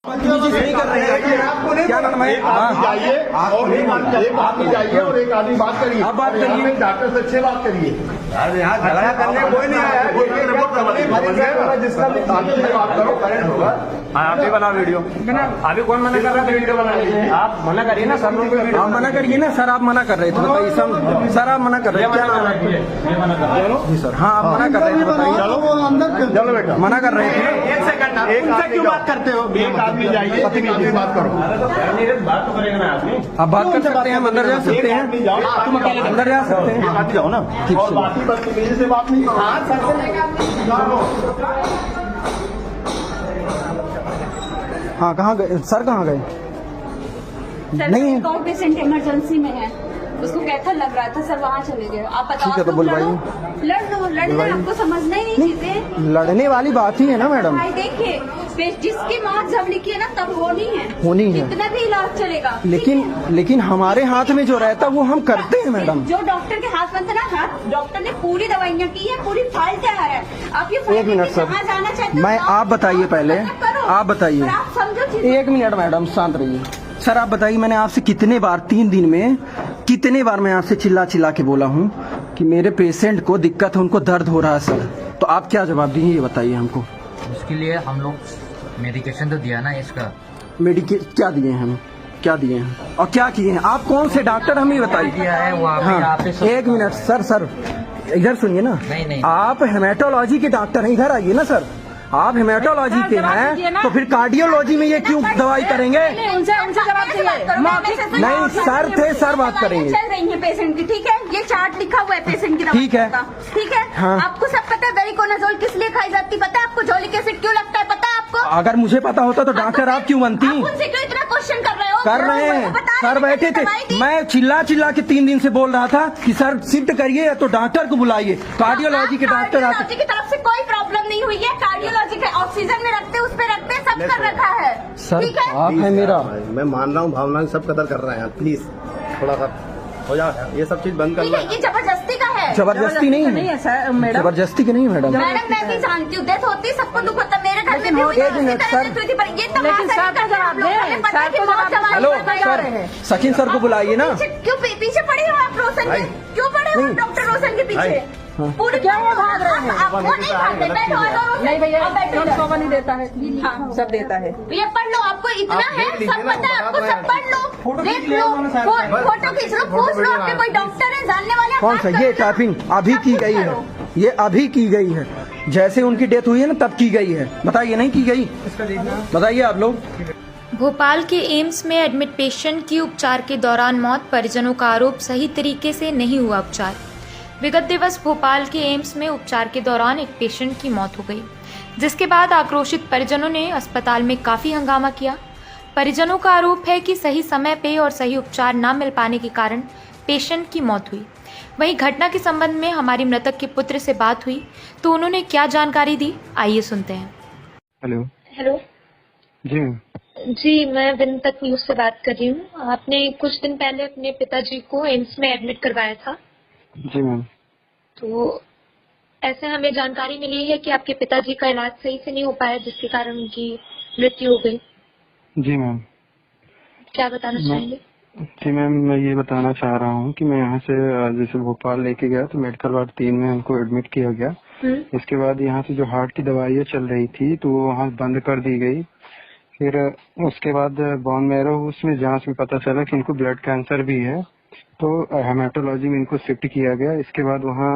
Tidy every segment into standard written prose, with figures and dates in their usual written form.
नहीं कर रहे हैं, क्या नाम है? जाइए और एक आदमी जाइए और एक आदमी बात करिए। आप बात करिए, डॉक्टर से अच्छे बात करिए। यहाँ झगड़ा करने कोई नहीं आया है। जिसका बात करो करेंट होगा। हाँ, आप भी बना वीडियो। अभी कौन मना कर रहा है वीडियो बनाने के? आप मना करिए ना सर, आप मना करिए ना सर, आप मना कर रहे थे बताइए सर, आप मना कर रहे हैं, क्या नाम है? जी सर, हाँ आप मना कर रहे थे बताइए। चलो बेटा, मना कर रहे थे। एक सेकंड, उनसे क्यों बात करते हो? एक आदमी जाइए, एक आदमी बात करो। बात तो करेगा ना आदमी, आप बात कर सकते हैं, हम अंदर जा सकते हैं, अंदर जा सकते हैं, आदमी जाओ ना। और बाकी बदतमीजी से बात नहीं करो। हाँ कहाँ गए सर, कहाँ गए? नहीं, कौन पेशेंट इमरजेंसी में है, उसको कैथर लग रहा था सर, वहाँ चले गए। आप बताओ, ठीक है, तो बुलवाइए। लड़ना आपको समझना ही नहीं चीजें। लड़ने वाली बात ही है ना मैडम। भाई देखिए, जिसकी माँ जब लिखी है ना तब होनी है, इतना भी इलाज चलेगा। लेकिन हमारे हाथ में जो रहता वो हम करते हैं मैडम। जो डॉक्टर के हाथ में था ना, हाथ डॉक्टर ने पूरी दवाइयाँ की है, पूरी फाइल तैयार है। आप ये एक मिनट सर, जाना चाहते मैं आप बताइए पहले, आप बताइए। आप समझो, एक मिनट मैडम, शांत रहिए। सर आप बताइए, मैंने आपसे कितने बार 3 दिन में कितने बार मैं आपसे चिल्ला चिल्ला के बोला हूँ कि मेरे पेशेंट को दिक्कत है, उनको दर्द हो रहा है सर, तो आप क्या जवाब दिए ये बताइए हमको। उसके लिए हम लोग मेडिकेशन तो दिया ना इसका। क्या दिए हैं हम, क्या दिए हैं और क्या किए हैं? आप कौन से डॉक्टर, हमें बताइए। दिया है वो हाँ, एक मिनट सर इधर सुनिए ना। नहीं। आप हेमेटोलॉजी के डॉक्टर हैं, इधर आइए ना सर। आप हेमेटोलॉजी के हैं तो फिर कार्डियोलॉजी में ये क्यों दवाई करेंगे? उनसे जवाब चाहिए। नहीं सर थे, सर बात करेंगे। चल रही है पेशेंट की, ठीक है, ये चार्ट लिखा हुआ है पेशेंट की दवा। ठीक है, ठीक है। हाँ। आपको सब पता है वेरिकोनाजोल किस लिए खाई जाती, पता है आपको? जोलिक एसिड क्यों लगता है, पता है आपको? अगर मुझे पता होता तो डॉक्टर आप क्यों बनती? उनसे क्यों इतना क्वेश्चन कर रहे हो? कर रहे हैं सर, बैठे थे, मैं चिल्ला चिल्ला के 3 दिन से बोल रहा था कि सर शिफ्ट करिए या तो डॉक्टर को बुलाइए, कार्डियोलॉजी के डॉक्टर आते। कार्डियोलॉजी की तरफ से कोई प्रॉब्लम नहीं हुई है, कार्डियोलॉजी के ऑक्सीजन में रखते, उस पे रखते, सब कर रखा है सर। ठीक है, आप है मेरा, मैं मान रहा हूँ भावना सब कदर कर रहे हैं, प्लीज थोड़ा सा हो जाए, ये सब चीज बंद कर लो। ये जबरदस्ती का है, जबरदस्ती नहीं है सर, जबरदस्ती की नहीं है मैडम। मैडम मैं भी जानती हूँ, डेथ होती है, सबको दुख होता है, मेरे घर में भी हुई, एक minute sir, hello sir, Sachin sir को बुलाइए ना। क्यों पीछे पड़े हो आप रोशन के, क्यों पड़े हो डॉक्टर रोशन के पीछे? पूरे क्या वो भाग रहे हैं? आपको नहीं भागते, बैठो नहीं भैया, नहीं देता है, सब देता है। ये पढ़ लो, आपको इतना है, सब पता है आपको, सब पढ़ लो, देख लो, फोटो खींच लो, पूछ लो, आपके कोई डॉक्टर है जानने वाले? कौन सा? ये टाइपिंग अभी की गई है, ये अभी की गई है, जैसे उनकी डेथ हुई है ना तब की गई है। बताइए नहीं की गई? बताइए आप लोग। भोपाल के एम्स में एडमिट पेशेंट की उपचार के दौरान मौत, परिजनों का आरोप सही तरीके से नहीं हुआ उपचार। विगत दिवस भोपाल के एम्स में उपचार के दौरान एक पेशेंट की मौत हो गई, जिसके बाद आक्रोशित परिजनों ने अस्पताल में काफी हंगामा किया। परिजनों का आरोप है कि सही समय पे और सही उपचार न मिल पाने के कारण पेशेंट की मौत हुई। वहीं घटना के संबंध में हमारी मृतक के पुत्र से बात हुई तो उन्होंने क्या जानकारी दी, आइए सुनते हैं। हेलो जी, मैं विनतक न्यूज से बात कर रही हूँ। आपने कुछ दिन पहले अपने पिताजी को एम्स में एडमिट करवाया था। जी मैम। तो ऐसे हमें जानकारी मिली है कि आपके पिताजी का इलाज सही से नहीं हो पाया, जिसके कारण उनकी मृत्यु हो गई। जी मैम। क्या बताना चाहेंगे? जी मैम, मैं ये बताना चाह रहा हूँ कि मैं यहाँ से जैसे भोपाल लेके गया तो मेडिकल वार्ड 3 में उनको एडमिट किया गया। इसके बाद यहाँ से जो हार्ट की दवाइयाँ चल रही थी तो वो वहाँ बंद कर दी गई। फिर उसके बाद बोन मैरो उसमें जांच में पता चला कि इनको ब्लड कैंसर भी है, तो हेमेटोलॉजी में इनको शिफ्ट किया गया। इसके बाद वहाँ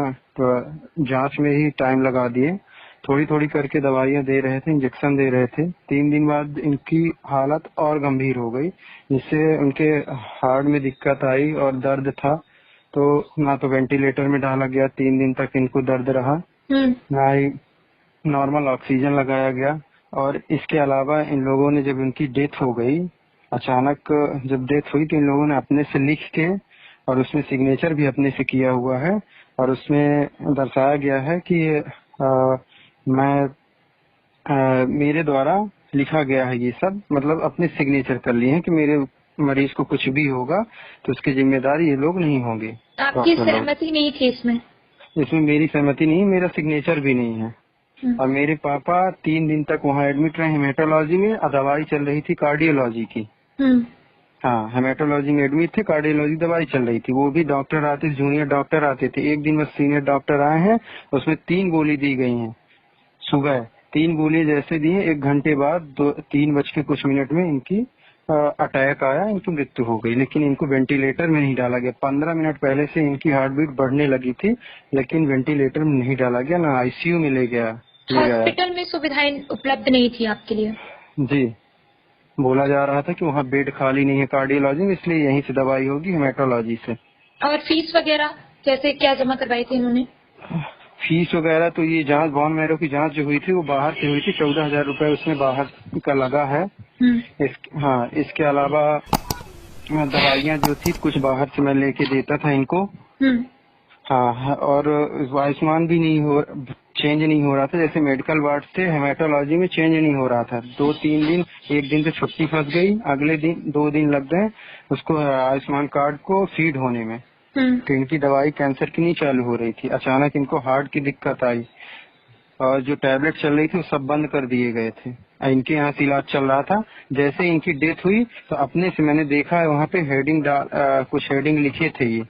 जांच में ही टाइम लगा दिए, थोड़ी थोड़ी करके दवाइयाँ दे रहे थे, इंजेक्शन दे रहे थे। 3 दिन बाद इनकी हालत और गंभीर हो गई, जिससे उनके हार्ट में दिक्कत आई और दर्द था। तो ना तो वेंटिलेटर में डाला गया, 3 दिन तक इनको दर्द रहा, ना ही नॉर्मल ऑक्सीजन लगाया गया। और इसके अलावा इन लोगों ने जब उनकी डेथ हो गई, अचानक जब डेथ हुई तो इन लोगों ने अपने से लिख के और उसमें सिग्नेचर भी अपने से किया हुआ है और उसमें दर्शाया गया है कि मेरे द्वारा लिखा गया है। ये सब मतलब अपने सिग्नेचर कर लिए हैं कि मेरे मरीज को कुछ भी होगा तो उसकी जिम्मेदारी ये लोग नहीं होंगे। आपकी सहमति नहीं थी इसमें? इसमें मेरी सहमति नहीं, मेरा सिग्नेचर भी नहीं है। और मेरे पापा 3 दिन तक वहाँ एडमिट रहे हेमेटोलॉजी में, और दवाई चल रही थी कार्डियोलॉजी की। हाँ, हेमेटोलॉजी में एडमिट थे, कार्डियोलॉजी दवाई चल रही थी। वो भी डॉक्टर आते, जूनियर डॉक्टर आते थे। एक दिन बस सीनियर डॉक्टर आए हैं, उसमें 3 गोली दी गई हैं। सुबह 3 गोली जैसे दी है, 1 घंटे बाद 3 बज के कुछ मिनट में इनकी अटैक आया, इनकी मृत्यु हो गई। लेकिन इनको वेंटिलेटर में नहीं डाला गया। 15 मिनट पहले से इनकी हार्ट बीट बढ़ने लगी थी, लेकिन वेंटिलेटर में नहीं डाला गया, ना आईसीयू में ले गया। हॉस्पिटल में सुविधाएं उपलब्ध नहीं थी आपके लिए? जी, बोला जा रहा था कि वहाँ बेड खाली नहीं है कार्डियोलॉजी में, इसलिए यहीं से दवाई होगी हेमेटोलॉजी से। और फीस वगैरह कैसे क्या जमा करवाई थी इन्होंने? फीस वगैरह तो ये जांच, बोन मैरो की जांच जो हुई थी वो बाहर से हुई थी। 14,000 रुपए उसमें बाहर का लगा है। हाँ, इसके अलावा दवाइयाँ जो थी कुछ बाहर से मैं लेके देता था इनको। हाँ, और आयुष्मान भी चेंज नहीं हो रहा था। जैसे मेडिकल वार्ड से हेमेटोलॉजी में चेंज नहीं हो रहा था। 2-3 दिन, एक दिन तो छुट्टी फंस गई, अगले दिन 2 दिन लग गए उसको आयुष्मान कार्ड को फीड होने में। तो इनकी दवाई कैंसर की नहीं चालू हो रही थी। अचानक इनको हार्ट की दिक्कत आई, और जो टैबलेट चल रही थी वो सब बंद कर दिए गए थे। इनके यहाँ से इलाज चल रहा था। जैसे इनकी डेथ हुई तो अपने से मैंने देखा है वहाँ पे कुछ हेडिंग लिखे थे ये।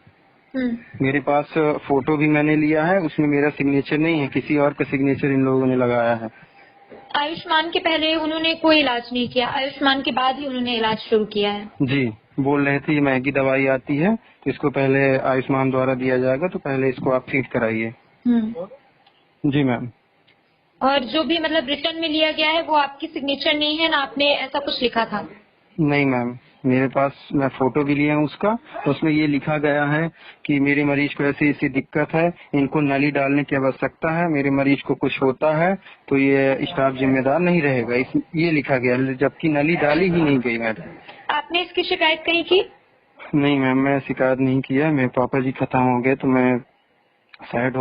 मेरे पास फोटो भी मैंने लिया है, उसमें मेरा सिग्नेचर नहीं है, किसी और का सिग्नेचर इन लोगों ने लगाया है। आयुष्मान के पहले उन्होंने कोई इलाज नहीं किया, आयुष्मान के बाद ही उन्होंने इलाज शुरू किया है? जी, बोल रहे थे ये महंगी दवाई आती है तो इसको पहले आयुष्मान द्वारा दिया जाएगा, तो पहले इसको आप फीड कराइए। जी मैम। और जो भी मतलब रिटर्न में लिया गया है वो आपकी सिग्नेचर नहीं है ना, आपने ऐसा कुछ लिखा था? नहीं मैम, मेरे पास मैं फोटो भी लिया हूँ उसका, उसमें ये लिखा गया है कि मेरे मरीज को ऐसी दिक्कत है, इनको नली डालने की आवश्यकता है, मेरे मरीज को कुछ होता है तो ये स्टाफ जिम्मेदार नहीं रहेगा, ये लिखा गया है। जबकि नली डाली ही नहीं गई मैडम। आपने इसकी शिकायत कहीं की? नहीं मैम, मैं शिकायत नहीं किया। मेरे पापा जी खत्म हो गए तो मैं सैड हो